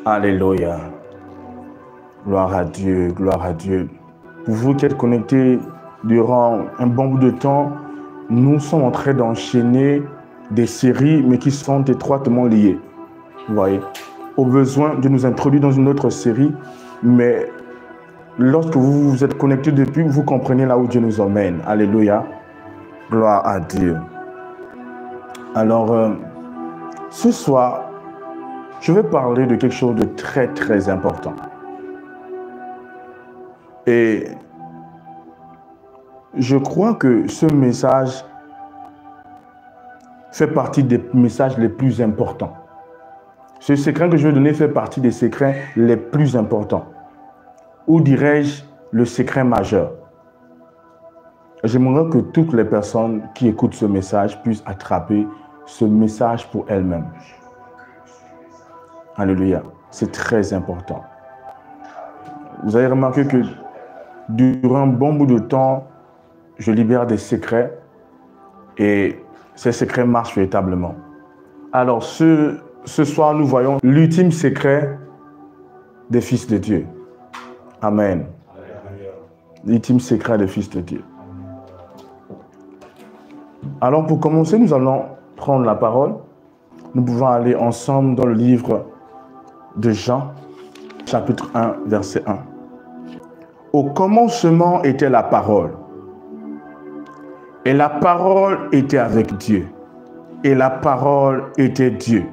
Alléluia. Gloire à Dieu, gloire à Dieu. Pour vous qui êtes connectés durant un bon bout de temps, nous sommes en train d'enchaîner des séries, mais qui sont étroitement liées. Vous voyez, au besoin de nous introduire dans une autre série, mais lorsque vous vous êtes connectés depuis, vous comprenez là où Dieu nous emmène. Alléluia. Gloire à Dieu. Alors, ce soir, je vais parler de quelque chose de très, très important. Et je crois que ce message fait partie des messages les plus importants. Ce secret que je vais donner fait partie des secrets les plus importants. Ou dirais-je, le secret majeur. J'aimerais que toutes les personnes qui écoutent ce message puissent attraper ce message pour elles-mêmes. Alléluia. C'est très important. Vous avez remarqué que durant un bon bout de temps, je libère des secrets et ces secrets marchent véritablement. Alors, ce soir, nous voyons l'ultime secret des fils de Dieu. Amen. L'ultime secret des fils de Dieu. Alors, pour commencer, nous allons prendre la parole. Nous pouvons aller ensemble dans le livre de Jean, chapitre 1, verset 1. Au commencement était la parole. Et la parole était avec Dieu. Et la parole était Dieu.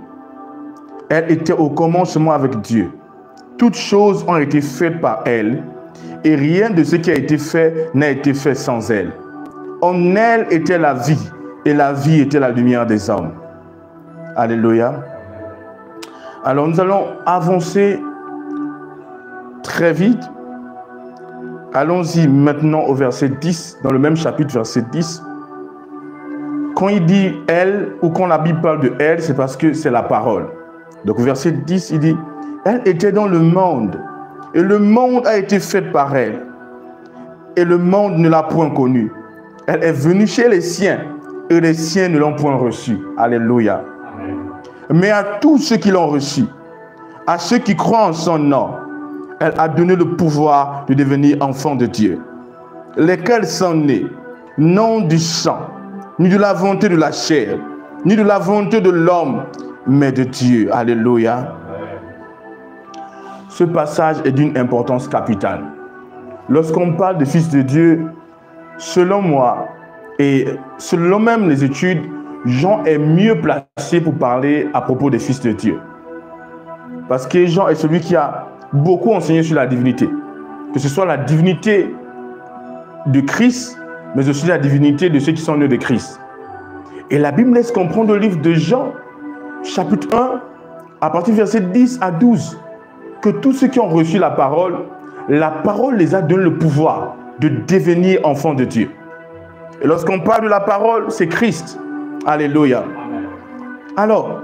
Elle était au commencement avec Dieu. Toutes choses ont été faites par elle. Et rien de ce qui a été fait n'a été fait sans elle. En elle était la vie. Et la vie était la lumière des hommes. Alléluia. Alors nous allons avancer très vite. Allons-y maintenant au verset 10, dans le même chapitre, verset 10. Quand il dit « elle » ou quand la Bible parle de « elle », c'est parce que c'est la parole. Donc au verset 10, il dit « elle était dans le monde, et le monde a été fait par elle, et le monde ne l'a point connue. Elle est venue chez les siens, et les siens ne l'ont point reçue. » Alléluia. Amen. Mais à tous ceux qui l'ont reçue, à ceux qui croient en son nom, elle a donné le pouvoir de devenir enfants de Dieu, lesquels sont nés, non du sang, ni de la volonté de la chair, ni de la volonté de l'homme, mais de Dieu. Alléluia. Ce passage est d'une importance capitale. Lorsqu'on parle des fils de Dieu, selon moi, et selon même les études, Jean est mieux placé pour parler à propos des fils de Dieu. Parce que Jean est celui qui a beaucoup enseigné sur la divinité. Que ce soit la divinité de Christ, mais aussi la divinité de ceux qui sont nés de Christ. Et la Bible laisse comprendre le livre de Jean, chapitre 1, à partir du verset 10 à 12, que tous ceux qui ont reçu la parole les a donné le pouvoir de devenir enfants de Dieu. Et lorsqu'on parle de la parole, c'est Christ. Alléluia. Alors,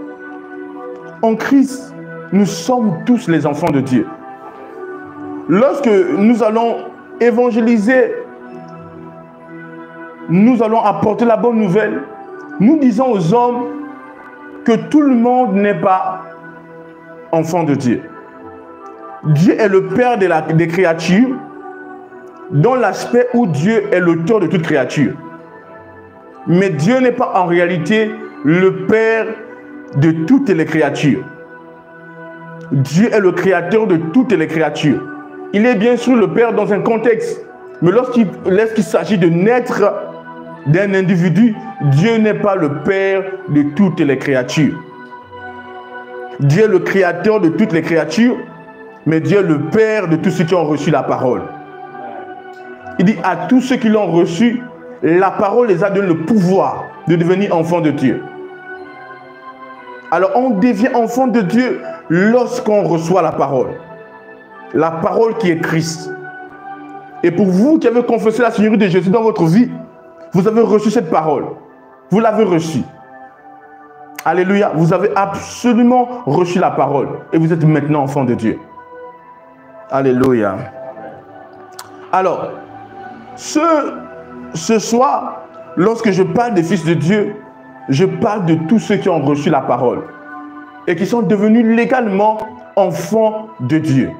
en Christ, nous sommes tous les enfants de Dieu. Lorsque nous allons évangéliser, nous allons apporter la bonne nouvelle, nous disons aux hommes que tout le monde n'est pas enfant de Dieu. Dieu est le Père des créatures, dans l'aspect où Dieu est l'auteur de toute créature. Mais Dieu n'est pas en réalité le Père de toutes les créatures. Dieu est le créateur de toutes les créatures. Il est bien sûr le Père dans un contexte. Mais lorsqu'il s'agit de naître d'un individu, Dieu n'est pas le Père de toutes les créatures. Dieu est le créateur de toutes les créatures, mais Dieu est le Père de tous ceux qui ont reçu la parole. Il dit à tous ceux qui l'ont reçu, la parole les a donné le pouvoir de devenir enfants de Dieu. Alors on devient enfant de Dieu lorsqu'on reçoit la parole. La parole qui est Christ. Et pour vous qui avez confessé la Seigneurie de Jésus dans votre vie, vous avez reçu cette parole. Vous l'avez reçue. Alléluia. Vous avez absolument reçu la parole. Et vous êtes maintenant enfant de Dieu. Alléluia. Alors, ce soir, lorsque je parle des fils de Dieu, je parle de tous ceux qui ont reçu la parole. et qui sont devenus légalement enfants de Dieu.